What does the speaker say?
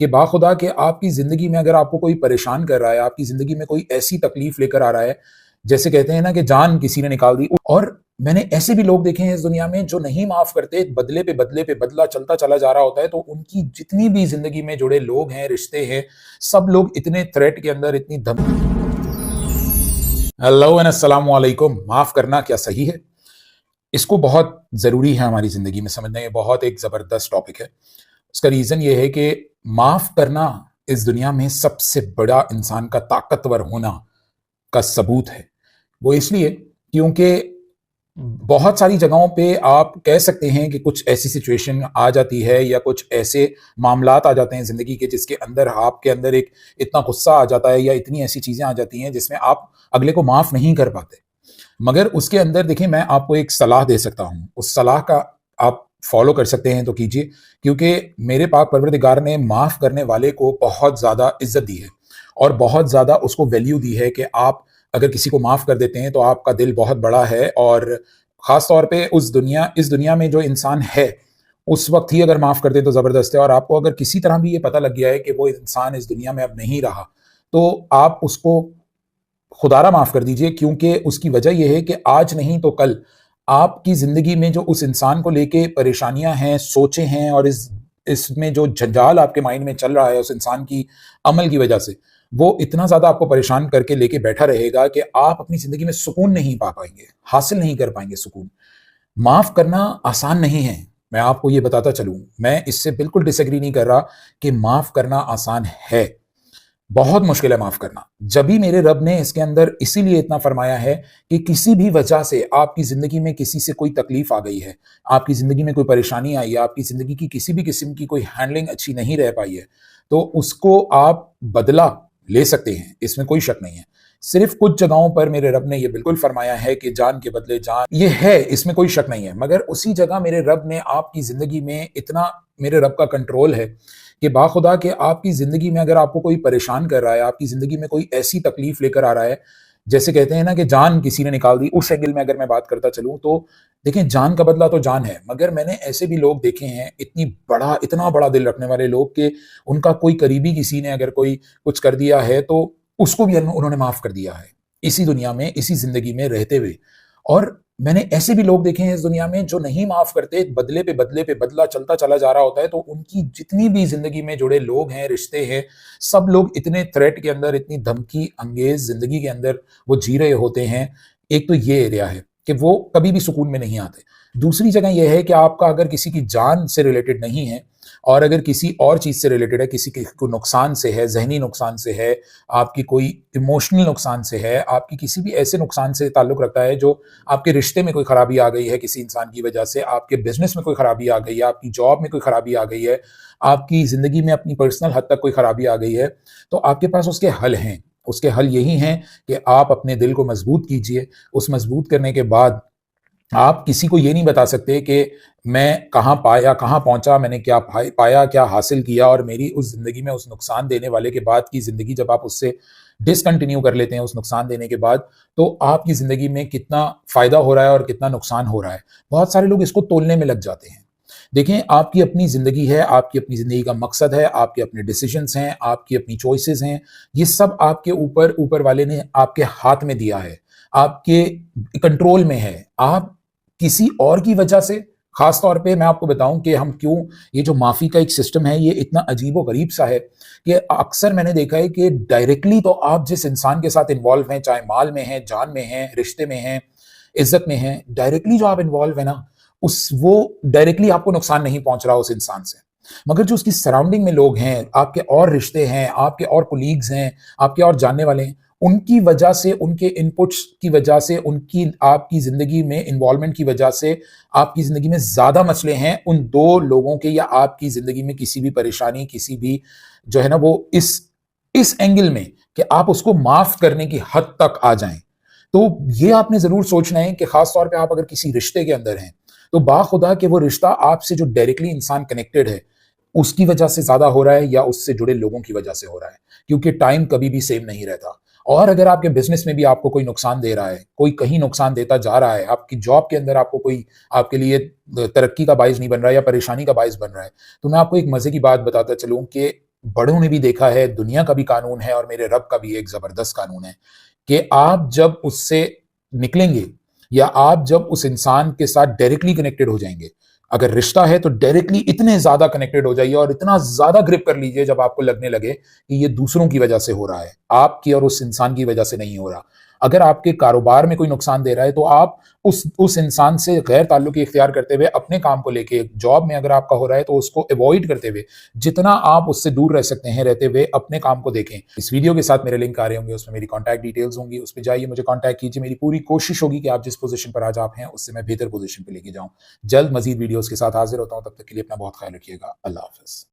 कि बाखुदा कि आपकी ज़िंदगी में अगर आपको कोई परेशान कर रहा है, आपकी ज़िंदगी में कोई ऐसी तकलीफ़ लेकर आ रहा है, जैसे कहते हैं ना कि जान किसी ने निकाल दी। और मैंने ऐसे भी लोग देखे हैं इस दुनिया में जो नहीं माफ़ करते, बदले पे बदले पे बदला चलता चला जा रहा होता है, तो उनकी जितनी भी ज़िंदगी में जुड़े लोग हैं, रिश्ते हैं, सब लोग इतने थ्रेट के अंदर, इतनी धम हेलो एंड अस्सलाम वालेकुम। माफ़ करना क्या सही है? इसको बहुत ज़रूरी है हमारी ज़िंदगी में समझना, ये बहुत एक ज़बरदस्त टॉपिक है। उसका रीज़न ये है कि माफ़ करना इस दुनिया में सबसे बड़ा इंसान का ताकतवर होना का सबूत है। वो इसलिए क्योंकि बहुत सारी जगहों पे आप कह सकते हैं कि कुछ ऐसी सिचुएशन आ जाती है या कुछ ऐसे मामलात आ जाते हैं ज़िंदगी के जिसके अंदर आपके अंदर एक इतना गुस्सा आ जाता है या इतनी ऐसी चीज़ें आ जाती हैं जिसमें आप अगले को माफ़ नहीं कर पाते। मगर उसके अंदर देखिए, मैं आपको एक सलाह दे सकता हूँ, उस सलाह का आप फॉलो कर सकते हैं तो कीजिए, क्योंकि मेरे पाक परवरदिगार ने माफ़ करने वाले को बहुत ज़्यादा इज़्ज़त दी है और बहुत ज़्यादा उसको वैल्यू दी है कि आप अगर किसी को माफ़ कर देते हैं तो आपका दिल बहुत बड़ा है। और ख़ास तौर पे इस दुनिया में जो इंसान है, उस वक़्त ही अगर माफ़ कर दें तो ज़बरदस्त है। और आपको अगर किसी तरह भी ये पता लग गया है कि वो इंसान इस दुनिया में अब नहीं रहा, तो आप उसको खुदारा माफ़ कर दीजिए, क्योंकि उसकी वजह ये है कि आज नहीं तो कल आपकी ज़िंदगी में जो उस इंसान को लेके परेशानियाँ हैं, सोचें हैं और इसमें जो जंजाल आपके माइंड में चल रहा है उस इंसान की अमल की वजह से, वो इतना ज़्यादा आपको परेशान करके लेके बैठा रहेगा कि आप अपनी ज़िंदगी में सुकून नहीं पा पाएँगे, हासिल नहीं कर पाएँगे सुकून। माफ़ करना आसान नहीं है, मैं आपको ये बताता चलूँ। मैं इससे बिल्कुल डिसएग्री नहीं कर रहा कि माफ़ करना आसान है। बहुत मुश्किल है माफ़ करना। जभी मेरे रब ने इसके अंदर इसीलिए इतना फ़रमाया है कि किसी भी वजह से आपकी ज़िंदगी में किसी से कोई तकलीफ़ आ गई है, आपकी ज़िंदगी में कोई परेशानी आई है, आपकी ज़िंदगी की किसी भी किस्म की कोई हैंडलिंग अच्छी नहीं रह पाई है, तो उसको आप बदला ले सकते हैं, इसमें कोई शक नहीं है। सिर्फ़ कुछ जगहों पर मेरे रब ने ये बिल्कुल फ़रमाया है कि जान के बदले जान, ये है, इसमें कोई शक नहीं है। मगर उसी जगह मेरे रब ने आपकी ज़िंदगी में इतना, मेरे रब का कंट्रोल है कि बाखुदा कि आपकी ज़िंदगी में अगर आपको कोई परेशान कर रहा है, आपकी ज़िंदगी में कोई ऐसी तकलीफ़ लेकर आ रहा है, जैसे कहते हैं ना कि जान किसी ने निकाल दी, उस एंगल में अगर मैं बात करता चलूँ तो देखिए, जान का बदला तो जान है। मगर मैंने ऐसे भी लोग देखे हैं, इतना बड़ा दिल रखने वाले लोग, कि उनका कोई करीबी किसी ने अगर कोई कुछ कर दिया है तो उसको भी उन्होंने माफ़ कर दिया है, इसी दुनिया में, इसी ज़िंदगी में रहते हुए। और मैंने ऐसे भी लोग देखे हैं इस दुनिया में जो नहीं माफ़ करते, बदले पे बदला चलता चला जा रहा होता है, तो उनकी जितनी भी ज़िंदगी में जुड़े लोग हैं, रिश्ते हैं, सब लोग इतने थ्रेट के अंदर, इतनी धमकी अंगेज़ ज़िंदगी के अंदर वो जी रहे होते हैं। एक तो ये एरिया है कि वो कभी भी सुकून में नहीं आते। दूसरी जगह ये है कि आपका अगर किसी की जान से रिलेटेड नहीं है और अगर किसी और चीज़ से रिलेटेड है, किसी के को नुकसान से है, ज़हनी नुकसान से है, आपकी कोई इमोशनल नुकसान से है, आपकी किसी भी ऐसे नुकसान से ताल्लुक़ रखता है जो आपके रिश्ते में कोई खराबी आ गई है किसी इंसान की वजह से, आपके बिज़नेस में कोई खराबी आ गई है, आपकी जॉब में कोई खराबी आ गई है, आपकी ज़िंदगी में अपनी पर्सनल हद तक कोई खराबी आ गई है, तो आपके पास उसके हल हैं। उसके हल यही हैं कि आप अपने दिल को मज़बूत कीजिए। उस मज़बूत करने के बाद आप किसी को ये नहीं बता सकते कि मैं कहाँ पाया, कहाँ पहुँचा, मैंने क्या पाया, क्या हासिल किया, और मेरी उस ज़िंदगी में उस नुकसान देने वाले के बाद की ज़िंदगी जब आप उससे डिसकंटिन्यू कर लेते हैं उस नुकसान देने के बाद, तो आपकी ज़िंदगी में कितना फ़ायदा हो रहा है और कितना नुकसान हो रहा है। बहुत सारे लोग इसको तोलने में लग जाते हैं। देखें, आपकी अपनी ज़िंदगी है, आपकी अपनी ज़िंदगी का मकसद है, आपके अपने डिसीजंस हैं, आपकी अपनी चॉइसेस हैं। ये सब आपके ऊपर वाले ने आपके हाथ में दिया है, आपके कंट्रोल में है। आप किसी और की वजह से, खास तौर पे मैं आपको बताऊं कि हम क्यों, ये जो माफ़ी का एक सिस्टम है ये इतना अजीबो-गरीब सा है कि अक्सर मैंने देखा है कि डायरेक्टली तो आप जिस इंसान के साथ इन्वॉल्व हैं, चाहे माल में हैं, जान में हैं, रिश्ते में हैं, इज़्ज़त में हैं, डायरेक्टली जो आप इन्वॉल्व हैं ना, उस वो डायरेक्टली आपको नुकसान नहीं पहुँच रहा उस इंसान से। मगर जो उसकी सराउंडिंग में लोग हैं, आपके और रिश्ते हैं, आपके और कोलीग्स हैं, आपके और जानने वाले हैं, उनकी वजह से, उनके इनपुट्स की वजह से, उनकी आपकी ज़िंदगी में इन्वॉल्वमेंट की वजह से आपकी ज़िंदगी में ज़्यादा मसले हैं उन 2 लोगों के, या आपकी ज़िंदगी में किसी भी परेशानी, किसी भी जो है ना वो इस एंगल में कि आप उसको माफ़ करने की हद तक आ जाएँ। तो ये आपने ज़रूर सोचना है कि ख़ास तौर पे आप अगर किसी रिश्ते के अंदर हैं, तो बाखुदा कि वो रिश्ता आपसे जो डायरेक्टली इंसान कनेक्टेड है, उसकी वजह से ज़्यादा हो रहा है या उससे जुड़े लोगों की वजह से हो रहा है, क्योंकि टाइम कभी भी सेम नहीं रहता। और अगर आपके बिज़नेस में भी आपको कोई नुकसान दे रहा है, कोई कहीं नुकसान देता जा रहा है, आपकी जॉब के अंदर आपको कोई आपके लिए तरक्की का बाइस नहीं बन रहा है या परेशानी का बाइस बन रहा है, तो मैं आपको एक मज़े की बात बताता चलूँ कि बड़ों ने भी देखा है, दुनिया का भी कानून है और मेरे रब का भी एक ज़बरदस्त कानून है कि आप जब उससे निकलेंगे या आप जब उस इंसान के साथ डायरेक्टली कनेक्टेड हो जाएंगे, अगर रिश्ता है तो डायरेक्टली इतने ज़्यादा कनेक्टेड हो जाइए और इतना ज़्यादा ग्रिप कर लीजिए जब आपको लगने लगे कि ये दूसरों की वजह से हो रहा है, आपकी और उस इंसान की वजह से नहीं हो रहा। अगर आपके कारोबार में कोई नुकसान दे रहा है तो आप उस इंसान से गैर ताल्लुकी इख्तियार करते हुए अपने काम को लेके, जॉब में अगर आपका हो रहा है तो उसको अवॉइड करते हुए जितना आप उससे दूर रह सकते हैं रहते हुए अपने काम को देखें। इस वीडियो के साथ मेरे लिंक आ रहे होंगे, उसमें मेरी कॉन्टैक्ट डिटेल्स होंगी, उस पे जाइए, मुझे कॉन्टैक्ट कीजिए। मेरी पूरी कोशिश होगी कि आप जिस पोजीशन पर आज आप हैं उससे मैं बेहतर पोजीशन पे लेके जाऊं। जल्द मजीद वीडियोस के साथ हाजिर होता हूं, तब तक के लिए अपना बहुत ख्याल रखिएगा। अल्लाह हाफ़िज़।